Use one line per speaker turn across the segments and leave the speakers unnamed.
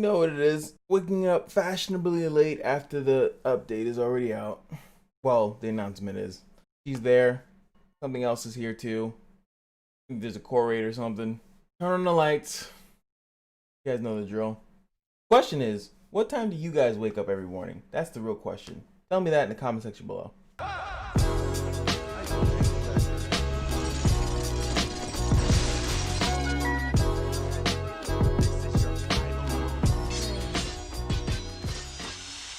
You know what it is. Waking up fashionably late after the update is already out. Well, the announcement is. She's there. Something else is here too. I think there's a core raid or something. Turn on the lights. You guys know the drill. Question is, what time do you guys wake up every morning? That's the real question. Tell me that in the comment section below.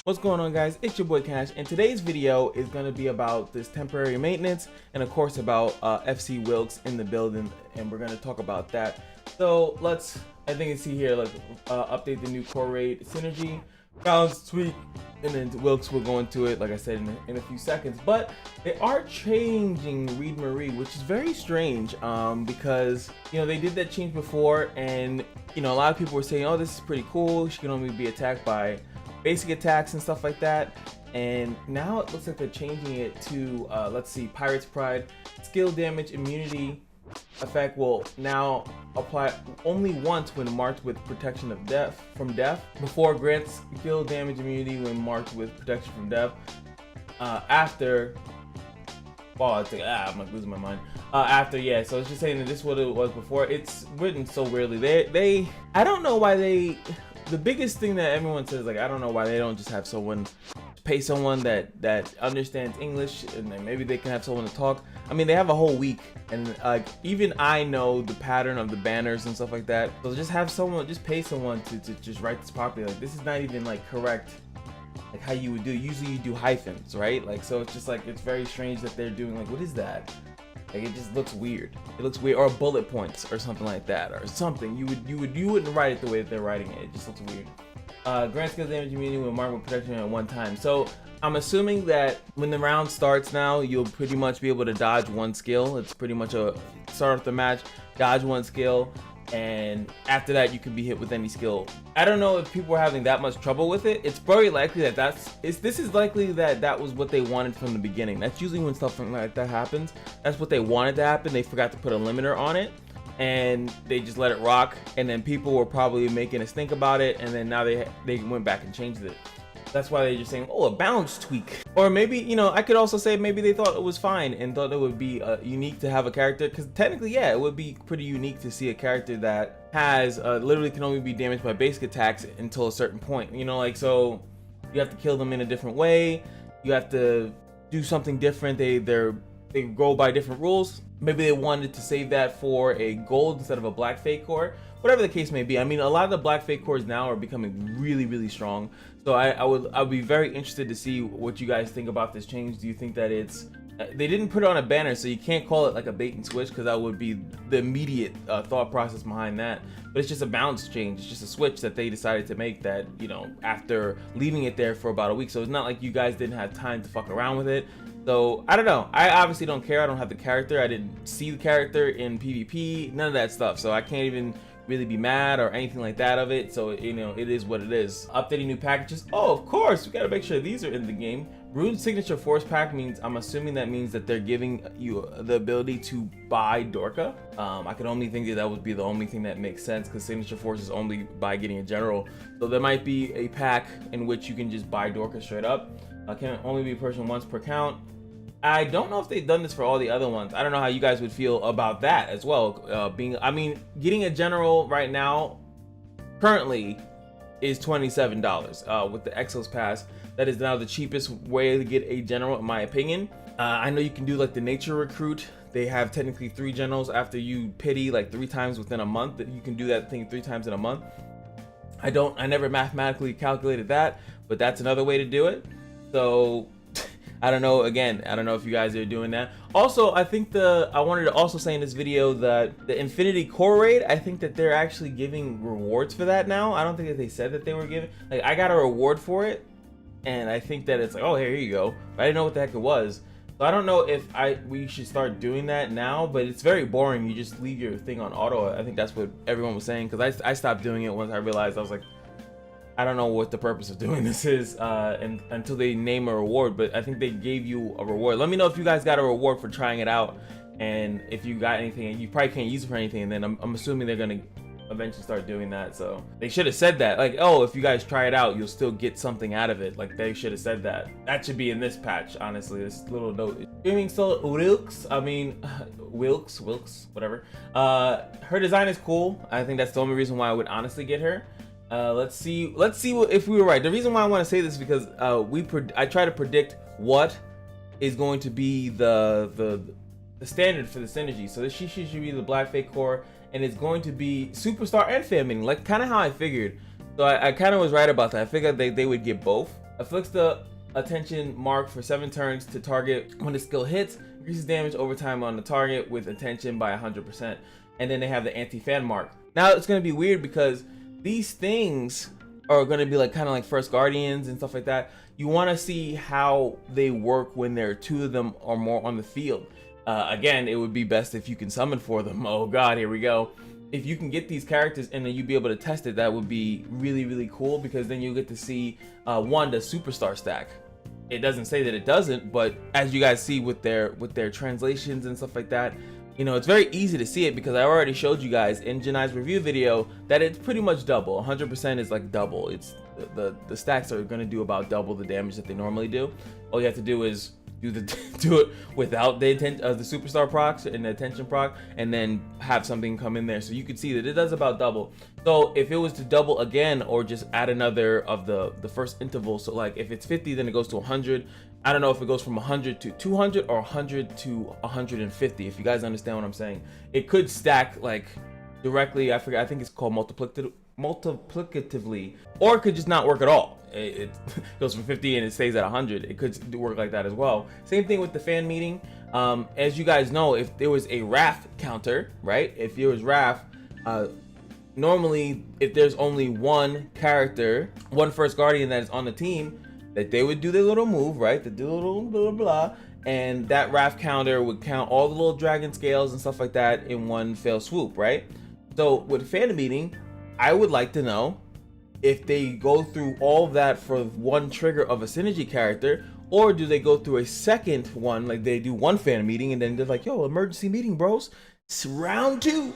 What's going on, guys? It's your boy Cash, and today's video is going to be about this temporary maintenance and of course about FC Wilkes in the building, and we're going to talk about that. So let's, I think you see here, like update the new core raid synergy, balance tweak, and then Wilkes will go into it, like I said, in a few seconds. But they are changing Read Marie, which is very strange because, you know, they did that change before, and, you know, a lot of people were saying, oh, this is pretty cool, she can only be attacked by basic attacks and stuff like that. And now it looks like they're changing it to let's see, Pirate's Pride skill damage immunity effect will now apply only once when marked with protection of death from death. Before, grants skill damage immunity when marked with protection from death. After, well, I think, I'm like losing my mind. After, yeah, so it's just saying that this is what it was before. It's written so weirdly. They I don't know why they, the biggest thing that everyone says, like, I don't know why they don't just have someone, pay someone that understands English, and then maybe they can have someone to talk. I mean, they have a whole week, and even I know the pattern of the banners and stuff like that. So just have someone, just pay someone to just write this properly. Like, this is not even like correct, like how you would do. Usually you do hyphens, right? Like, so it's just like, it's very strange that they're doing, like, what is that? Like, it just looks weird. It looks weird, or bullet points or something like that, or something. You wouldn't write it the way that they're writing it. It just looks weird. Grant skill damage immunity when marked with protection at one time. So I'm assuming that when the round starts now, you'll pretty much be able to dodge one skill. It's pretty much a start off the match, dodge one skill, and after that you can be hit with any skill. I don't know if people are having that much trouble with it. It's very likely that this is likely that was what they wanted from the beginning. That's usually when stuff like that happens. That's what they wanted to happen. They forgot to put a limiter on it, and they just let it rock, and then people were probably making us think about it, and then now they went back and changed it. That's why they're just saying, oh, a balance tweak. Or maybe, you know, I could also say maybe they thought it was fine and thought it would be unique to have a character, because technically, yeah, it would be pretty unique to see a character that has literally can only be damaged by basic attacks until a certain point, you know, like, so you have to kill them in a different way, you have to do something different, they go by different rules. Maybe they wanted to save that for a gold instead of a black fake core, whatever the case may be. I mean, a lot of the black fake cores now are becoming really strong, so I would be very interested to see what you guys think about this change. Do you think that it's they didn't put it on a banner, so you can't call it like a bait and switch, because that would be the immediate thought process behind that, but it's just a balance change. It's just a switch that they decided to make, that, you know, after leaving it there for about a week. So it's not like you guys didn't have time to fuck around with it. So I don't know, I obviously don't care. I don't have the character, I didn't see the character in PvP, none of that stuff, so I can't even really be mad or anything like that of it. So, you know, it is what it is. Updating new packages, oh, of course, we gotta make sure these are in the game. Rune Signature Force Pack means, I'm assuming that means that they're giving you the ability to buy Dorka. I could only think that would be the only thing that makes sense, because Signature Force is only by getting a general. So there might be a pack in which you can just buy Dorka straight up. Can only be purchased once per count. I don't know if they've done this for all the other ones. I don't know how you guys would feel about that as well. I mean, getting a general right now, currently, is $27 with the Exos pass. That is now the cheapest way to get a general, in my opinion. I know you can do like the nature recruit. They have technically 3 generals after you pity like 3 times within a month. That you can do that thing 3 times in a month. I never mathematically calculated that, but that's another way to do it. So I don't know, again, I don't know if you guys are doing that. Also, I think I wanted to also say in this video that the Infinity Core Raid, I think that they're actually giving rewards for that now. I don't think that they said that they were giving, like, I got a reward for it, and I think that it's like, oh, here you go. But I didn't know what the heck it was. So I don't know if we should start doing that now, but it's very boring. You just leave your thing on auto. I think that's what everyone was saying, because I stopped doing it once I realized, I was like, I don't know what the purpose of doing this is until they name a reward, but I think they gave you a reward. Let me know if you guys got a reward for trying it out, and if you got anything, and you probably can't use it for anything, and then I'm assuming they're gonna eventually start doing that. So they should have said that, like, oh, if you guys try it out, you'll still get something out of it. Like, they should have said that. That should be in this patch, honestly. This little note. Streaming still Wilkes. I mean, Wilkes, whatever. Her design is cool. I think that's the only reason why I would honestly get her. Let's see if we were right. The reason why I want to say this is because I try to predict what is going to be the standard for the synergy. So she should be the black fake core, and it's going to be superstar and fan meeting, like kind of how I figured. So I kind of was right about that. I figured they would get both. Afflicts the attention mark for 7 turns to target when the skill hits, increases damage over time on the target with attention by 100%. And then they have the anti-fan mark. Now it's going to be weird because these things are going to be like kind of like first guardians and stuff like that. You want to see how they work when there are 2 of them or more on the field. Again, it would be best if you can summon for them. Oh god, here we go. If you can get these characters and then you'd be able to test it, that would be really, really cool, because then you get to see the superstar stack. It doesn't say that it doesn't, but as you guys see with their translations and stuff like that, you know, it's very easy to see it because I already showed you guys in Janai's review video that it's pretty much double. 100% is like double. It's the stacks are going to do about double the damage that they normally do. All you have to do is do it without the superstar procs and the attention proc, and then have something come in there, so you can see that it does about double. So if it was to double again, or just add another of the first interval, so like if it's 50 then it goes to 100. I don't know if it goes from 100 to 200 or 100 to 150, if you guys understand what I'm saying. It could stack like directly, I think it's called multiplicatively, or it could just not work at all. It goes from 50 and it stays at 100. It could work like that as well. Same thing with the fan meeting. As you guys know, if there was a RAF counter, right? If there was RAF, normally if there's only one character, one first guardian that is on the team, that they would do their little move, right? They do a little blah blah, and that RAF counter would count all the little dragon scales and stuff like that in one fell swoop, right? So with fan meeting, I would like to know if they go through all of that for one trigger of a synergy character, or do they go through a second one, like they do one fan meeting and then they're like, yo, emergency meeting, bros, it's round 2.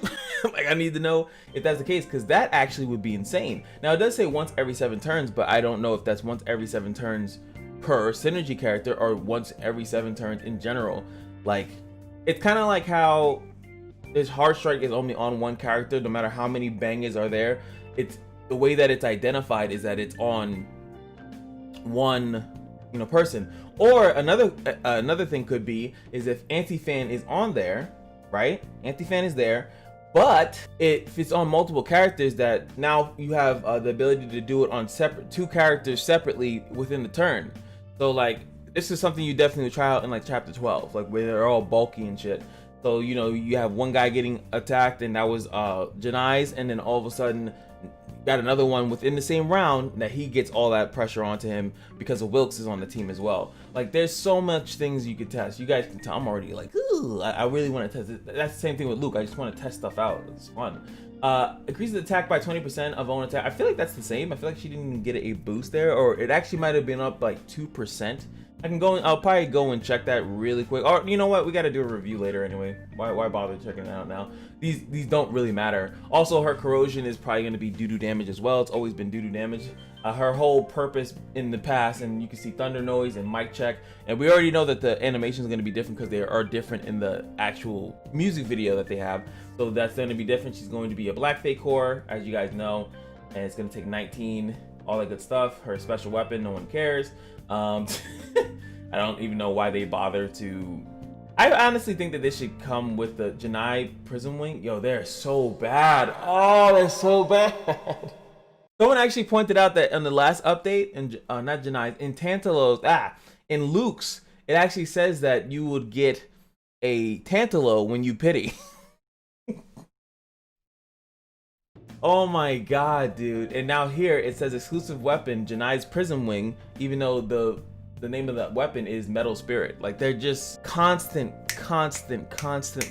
Like, I need to know if that's the case, because that actually would be insane. Now it does say once every 7 turns, but I don't know if that's once every 7 turns per synergy character or once every 7 turns in general. Like, it's kind of like how this hard strike is only on one character no matter how many bangers are there. It's the way that it's identified is that it's on one, you know, person. Or another thing could be is if anti-fan is on there, right? Anti-fan is there, but if it's on multiple characters, that now you have the ability to do it on 2 characters separately within the turn. So like, this is something you definitely would try out in like chapter 12, like where they're all bulky and shit. So, you know, you have one guy getting attacked and that was Janai's, and then all of a sudden got another one within the same round that he gets all that pressure onto him because of Wilkes is on the team as well. Like, there's so much things you could test. You guys can tell I'm already like, ooh, I really want to test it. That's the same thing with Luke. I just want to test stuff out. It's fun. Increases attack by 20% of own attack. I feel like that's the same. I feel like she didn't even get a boost there, or it actually might have been up like 2%. I'll probably go and check that really quick. Or you know what? We got to do a review later anyway. Why bother checking it out now? These don't really matter. Also, her corrosion is probably going to be doo-doo damage as well. It's always been doo-doo damage. Her whole purpose in the past, and you can see thunder noise and mic check. And we already know that the animation is going to be different because they are different in the actual music video that they have. So that's going to be different. She's going to be a black fake core, as you guys know. And it's going to take 19, all that good stuff. Her special weapon, no one cares. I don't even know why they bother to. I honestly think that this should come with the Janai Prism Wing. Yo, they're so bad. Oh, they're so bad. Someone actually pointed out that on the last update, and not Janai's, in Tantalos, in Luke's, it actually says that you would get a Tantalo when you pity. Oh my god, dude. And now here it says exclusive weapon, Janai's Prism Wing, even though the name of that weapon is Metal Spirit. Like, they're just constant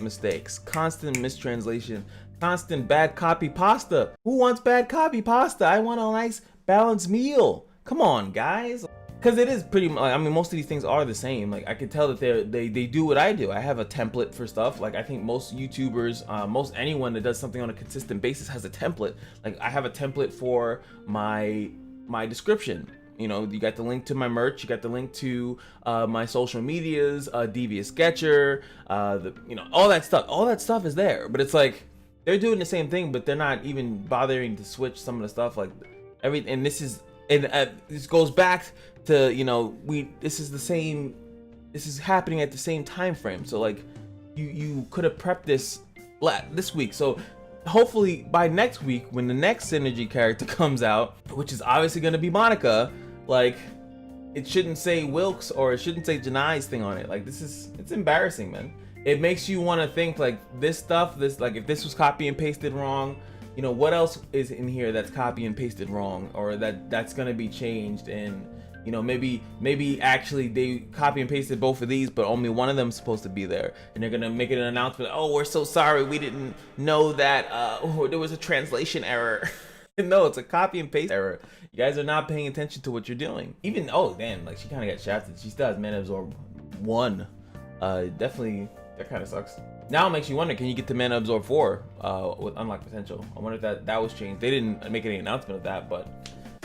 mistakes, constant mistranslation, constant bad copy pasta. Who wants bad copy pasta? I want a nice balanced meal. Come on, guys. because it is pretty much, I mean, most of these things are the same. Like I could tell that they do what I do. I have a template for stuff. Like I think most YouTubers, most anyone that does something on a consistent basis has a template. Like I have a template for my description. You know, you got the link to my merch, you got the link to my social medias, DeviousSketcher, you know, all that stuff. All that stuff is there. But it's like they're doing the same thing, but they're not even bothering to switch some of the stuff. Like everything. And this goes back to, you know, this is happening at the same time frame. So like you could have prepped this week. So hopefully by next week, when the next synergy character comes out, which is obviously going to be Monica, like it shouldn't say Wilkes or it shouldn't say Janai's thing on it. Like it's embarrassing, man. It makes you want to think like this, like if this was copy and pasted wrong, you know, what else is in here that's copy and pasted wrong, or that's going to be changed. And you know, maybe actually they copy and pasted both of these, but only one of them is supposed to be there, and they're gonna make it an announcement. Oh, we're so sorry, we didn't know that there was a translation error. No, it's a copy and paste error. You guys are not paying attention to what you're doing. Even damn, like she kind of got shafted. She still has Mana Absorb 1. Definitely that kind of sucks. Now it makes you wonder, can you get to Mana Absorb 4 with unlocked potential? I wonder if that was changed. They didn't make any announcement of that, but.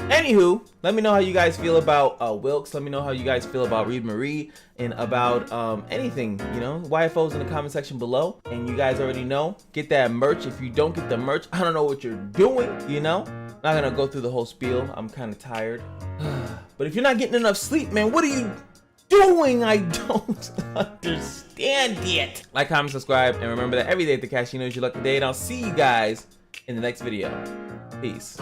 Anywho, let me know how you guys feel about Wilkes. Let me know how you guys feel about Reed Marie and about anything, you know, YFOs in the comment section below. And you guys already know, get that merch. If you don't get the merch, I don't know what you're doing, you know. I'm not gonna go through the whole spiel. I'm kind of tired. But if you're not getting enough sleep, man, what are you doing? I don't understand it. Like, comment, subscribe, and remember that every day at the casino is your lucky day. And I'll see you guys in the next video. Peace.